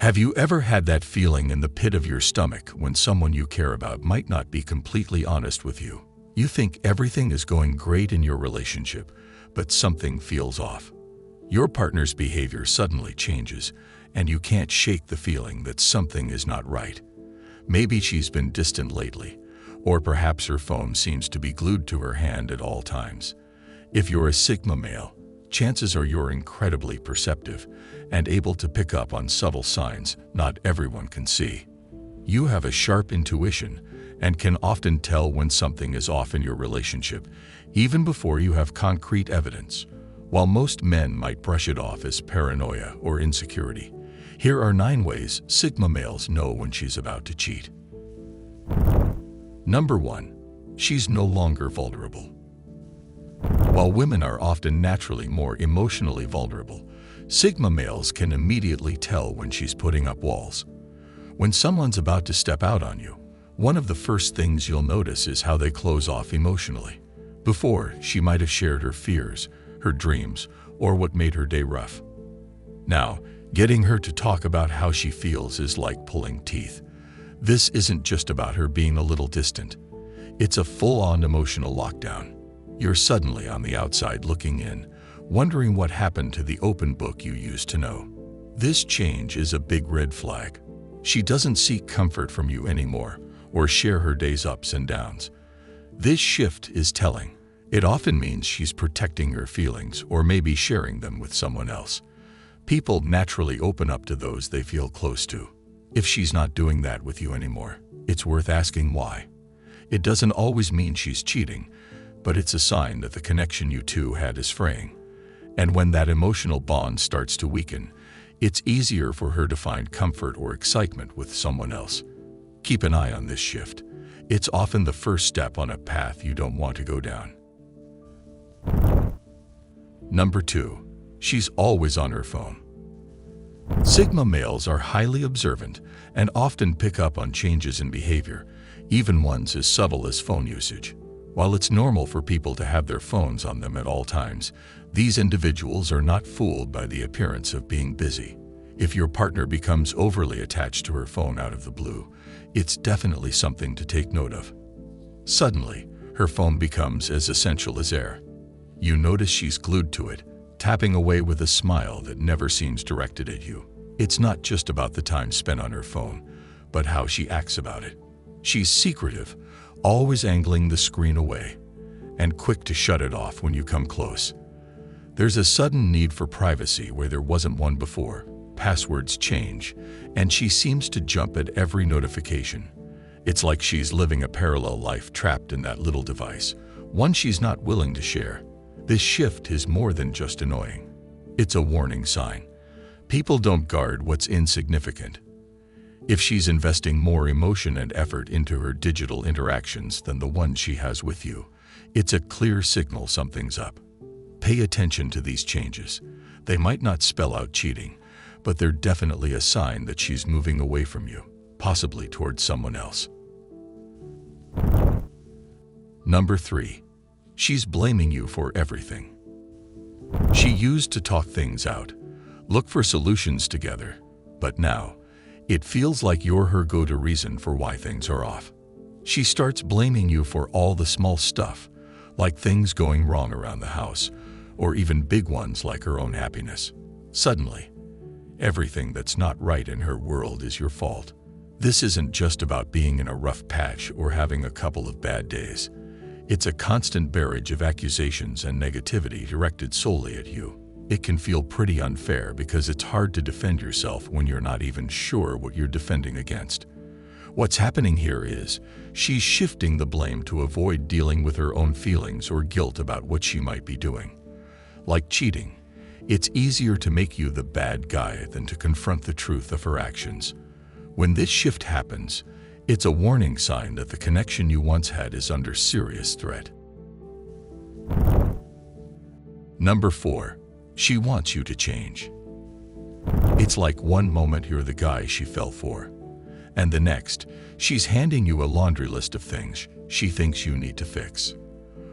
Have you ever had that feeling in the pit of your stomach when someone you care about might not be completely honest with you? You think everything is going great in your relationship, but something feels off. Your partner's behavior suddenly changes, and you can't shake the feeling that something is not right. Maybe she's been distant lately, or perhaps her phone seems to be glued to her hand at all times. If you're a Sigma male, chances are you're incredibly perceptive and able to pick up on subtle signs not everyone can see. You have a sharp intuition and can often tell when something is off in your relationship, even before you have concrete evidence. While most men might brush it off as paranoia or insecurity, here are 9 ways Sigma males know when she's about to cheat. Number 1. She's no longer vulnerable. While women are often naturally more emotionally vulnerable, Sigma males can immediately tell when she's putting up walls. When someone's about to step out on you, one of the first things you'll notice is how they close off emotionally. Before, she might have shared her fears, her dreams, or what made her day rough. Now, getting her to talk about how she feels is like pulling teeth. This isn't just about her being a little distant. It's a full-on emotional lockdown. You're suddenly on the outside looking in, wondering what happened to the open book you used to know. This change is a big red flag. She doesn't seek comfort from you anymore, or share her day's ups and downs. This shift is telling. It often means she's protecting her feelings or maybe sharing them with someone else. People naturally open up to those they feel close to. If she's not doing that with you anymore, it's worth asking why. It doesn't always mean she's cheating, but it's a sign that the connection you two had is fraying. And when that emotional bond starts to weaken, it's easier for her to find comfort or excitement with someone else. Keep an eye on this shift. It's often the first step on a path you don't want to go down. Number 2. She's always on her phone. Sigma males are highly observant and often pick up on changes in behavior, even ones as subtle as phone usage. While it's normal for people to have their phones on them at all times, these individuals are not fooled by the appearance of being busy. If your partner becomes overly attached to her phone out of the blue, it's definitely something to take note of. Suddenly, her phone becomes as essential as air. You notice she's glued to it, tapping away with a smile that never seems directed at you. It's not just about the time spent on her phone, but how she acts about it. She's secretive, always angling the screen away, and quick to shut it off when you come close. There's a sudden need for privacy where there wasn't one before. Passwords change, and she seems to jump at every notification. It's like she's living a parallel life trapped in that little device, one she's not willing to share. This shift is more than just annoying. It's a warning sign. People don't guard what's insignificant. If she's investing more emotion and effort into her digital interactions than the ones she has with you, it's a clear signal something's up. Pay attention to these changes. They might not spell out cheating, but they're definitely a sign that she's moving away from you, possibly towards someone else. Number 3. She's blaming you for everything. She used to talk things out, look for solutions together, but now, it feels like you're her go-to reason for why things are off. She starts blaming you for all the small stuff, like things going wrong around the house, or even big ones like her own happiness. Suddenly, everything that's not right in her world is your fault. This isn't just about being in a rough patch or having a couple of bad days. It's a constant barrage of accusations and negativity directed solely at you. It can feel pretty unfair because it's hard to defend yourself when you're not even sure what you're defending against. What's happening here is she's shifting the blame to avoid dealing with her own feelings or guilt about what she might be doing. Like cheating, it's easier to make you the bad guy than to confront the truth of her actions. When this shift happens, it's a warning sign that the connection you once had is under serious threat. Number 4. She wants you to change. It's like one moment you're the guy she fell for, and the next, she's handing you a laundry list of things she thinks you need to fix.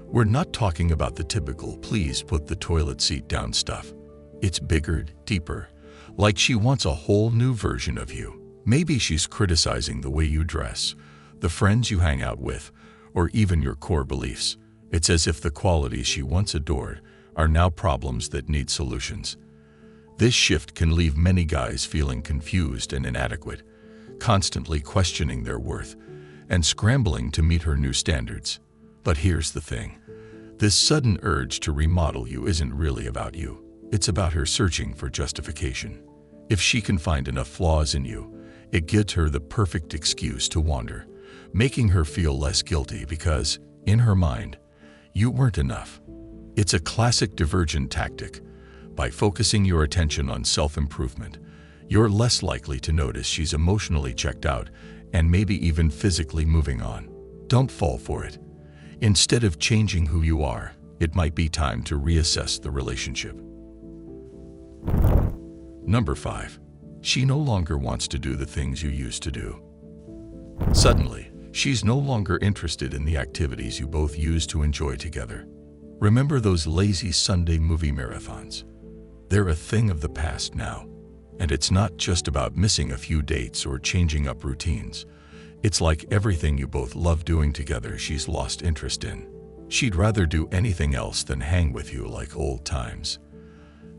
We're not talking about the typical "please put the toilet seat down" stuff. It's bigger, deeper, like she wants a whole new version of you. Maybe she's criticizing the way you dress, the friends you hang out with, or even your core beliefs. It's as if the qualities she once adored are now problems that need solutions. This shift can leave many guys feeling confused and inadequate, constantly questioning their worth and scrambling to meet her new standards. But here's the thing. This sudden urge to remodel you isn't really about you. It's about her searching for justification. If she can find enough flaws in you, it gives her the perfect excuse to wander, making her feel less guilty because, in her mind, you weren't enough. It's a classic divergent tactic. By focusing your attention on self-improvement, you're less likely to notice she's emotionally checked out and maybe even physically moving on. Don't fall for it. Instead of changing who you are, it might be time to reassess the relationship. Number 5. She no longer wants to do the things you used to do. Suddenly, she's no longer interested in the activities you both used to enjoy together. Remember those lazy Sunday movie marathons? They're a thing of the past now. And it's not just about missing a few dates or changing up routines. It's like everything you both love doing together she's lost interest in. She'd rather do anything else than hang with you like old times.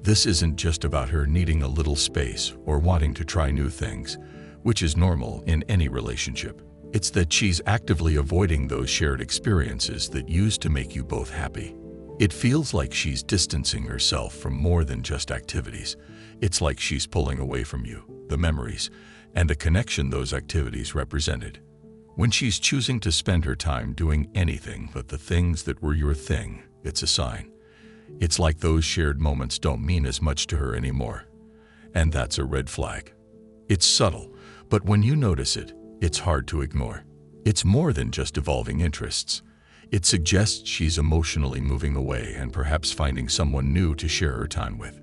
This isn't just about her needing a little space or wanting to try new things, which is normal in any relationship. It's that she's actively avoiding those shared experiences that used to make you both happy. It feels like she's distancing herself from more than just activities. It's like she's pulling away from you, the memories, and the connection those activities represented. When she's choosing to spend her time doing anything but the things that were your thing, it's a sign. It's like those shared moments don't mean as much to her anymore. And that's a red flag. It's subtle, but when you notice it, it's hard to ignore. It's more than just evolving interests. It suggests she's emotionally moving away and perhaps finding someone new to share her time with.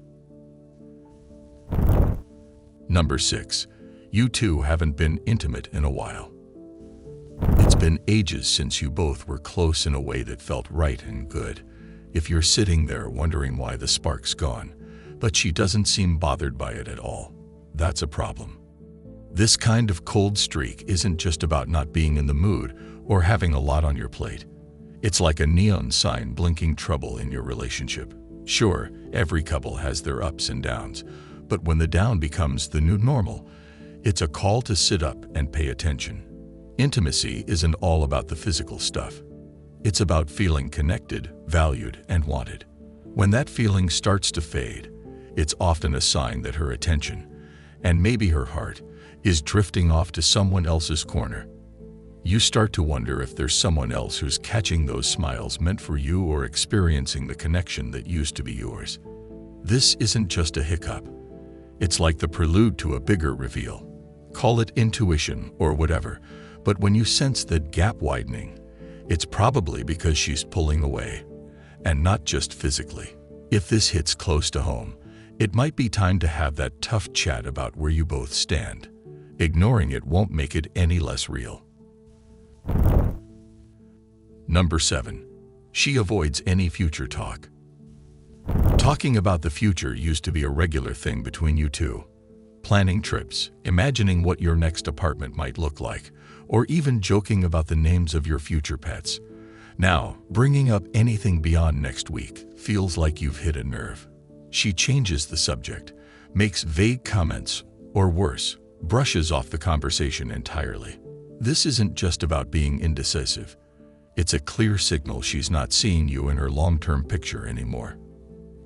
Number 6. You two haven't been intimate in a while. It's been ages since you both were close in a way that felt right and good. If you're sitting there wondering why the spark's gone, but she doesn't seem bothered by it at all, that's a problem. This kind of cold streak isn't just about not being in the mood or having a lot on your plate. It's like a neon sign blinking trouble in your relationship. Sure, every couple has their ups and downs, but when the down becomes the new normal, it's a call to sit up and pay attention. Intimacy isn't all about the physical stuff. It's about feeling connected, valued, and wanted. When that feeling starts to fade, it's often a sign that her attention, and maybe her heart, is drifting off to someone else's corner. You start to wonder if there's someone else who's catching those smiles meant for you or experiencing the connection that used to be yours. This isn't just a hiccup. It's like the prelude to a bigger reveal. Call it intuition or whatever, but when you sense that gap widening, it's probably because she's pulling away, and not just physically. If this hits close to home, it might be time to have that tough chat about where you both stand. Ignoring it won't make it any less real. Number 7. She avoids any future talk. Talking about the future used to be a regular thing between you two. Planning trips, imagining what your next apartment might look like, or even joking about the names of your future pets. Now, bringing up anything beyond next week feels like you've hit a nerve. She changes the subject, makes vague comments, or worse, brushes off the conversation entirely. This isn't just about being indecisive. It's a clear signal she's not seeing you in her long-term picture anymore.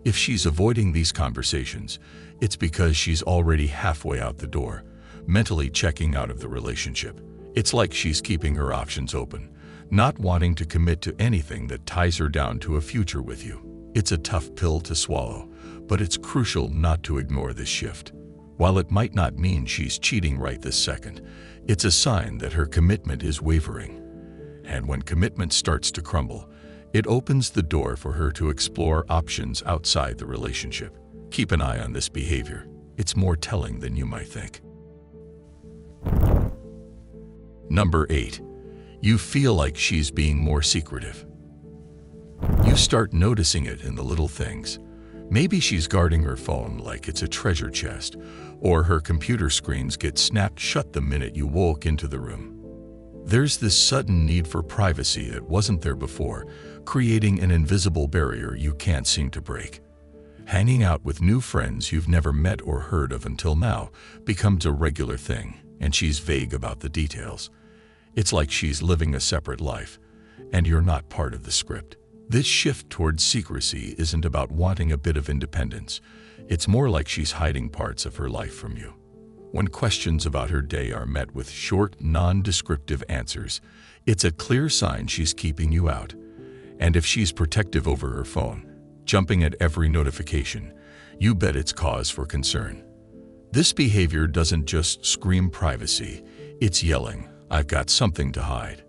If she's avoiding these conversations, it's because she's already halfway out the door, mentally checking out of the relationship. It's like she's keeping her options open, not wanting to commit to anything that ties her down to a future with you. It's a tough pill to swallow, but it's crucial not to ignore this shift. While it might not mean she's cheating right this second, it's a sign that her commitment is wavering. And when commitment starts to crumble, it opens the door for her to explore options outside the relationship. Keep an eye on this behavior. It's more telling than you might think. Number 8. You feel like she's being more secretive. You start noticing it in the little things. Maybe she's guarding her phone like it's a treasure chest, or her computer screens get snapped shut the minute you walk into the room. There's this sudden need for privacy that wasn't there before, creating an invisible barrier you can't seem to break. Hanging out with new friends you've never met or heard of until now becomes a regular thing, and she's vague about the details. It's like she's living a separate life, and you're not part of the script. This shift towards secrecy isn't about wanting a bit of independence. It's more like she's hiding parts of her life from you. When questions about her day are met with short, non-descriptive answers, it's a clear sign she's keeping you out. And if she's protective over her phone, jumping at every notification, you bet it's cause for concern. This behavior doesn't just scream privacy, it's yelling, "I've got something to hide."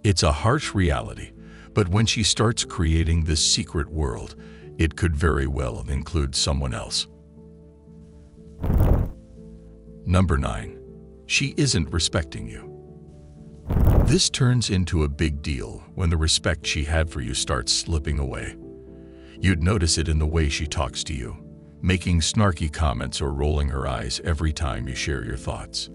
It's a harsh reality, but when she starts creating this secret world, it could very well include someone else. Number 9. She isn't respecting you. This turns into a big deal when the respect she had for you starts slipping away. You'd notice it in the way she talks to you, making snarky comments or rolling her eyes every time you share your thoughts.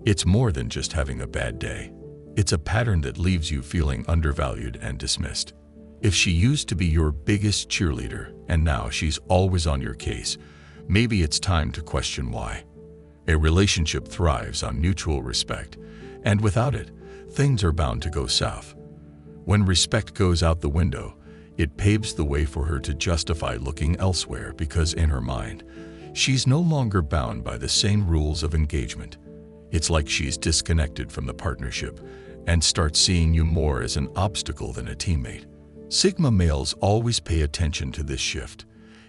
It's more than just having a bad day. It's a pattern that leaves you feeling undervalued and dismissed. If she used to be your biggest cheerleader and now she's always on your case, maybe it's time to question why. A relationship thrives on mutual respect, and without it, things are bound to go south. When respect goes out the window, it paves the way for her to justify looking elsewhere because in her mind, she's no longer bound by the same rules of engagement. It's like she's disconnected from the partnership and starts seeing you more as an obstacle than a teammate. Sigma males always pay attention to this shift.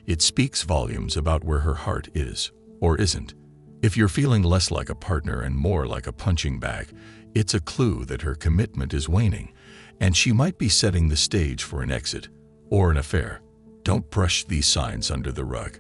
It speaks volumes about where her heart is or isn't. If you're feeling less like a partner and more like a punching bag, it's a clue that her commitment is waning, and she might be setting the stage for an exit or an affair. Don't brush these signs under the rug.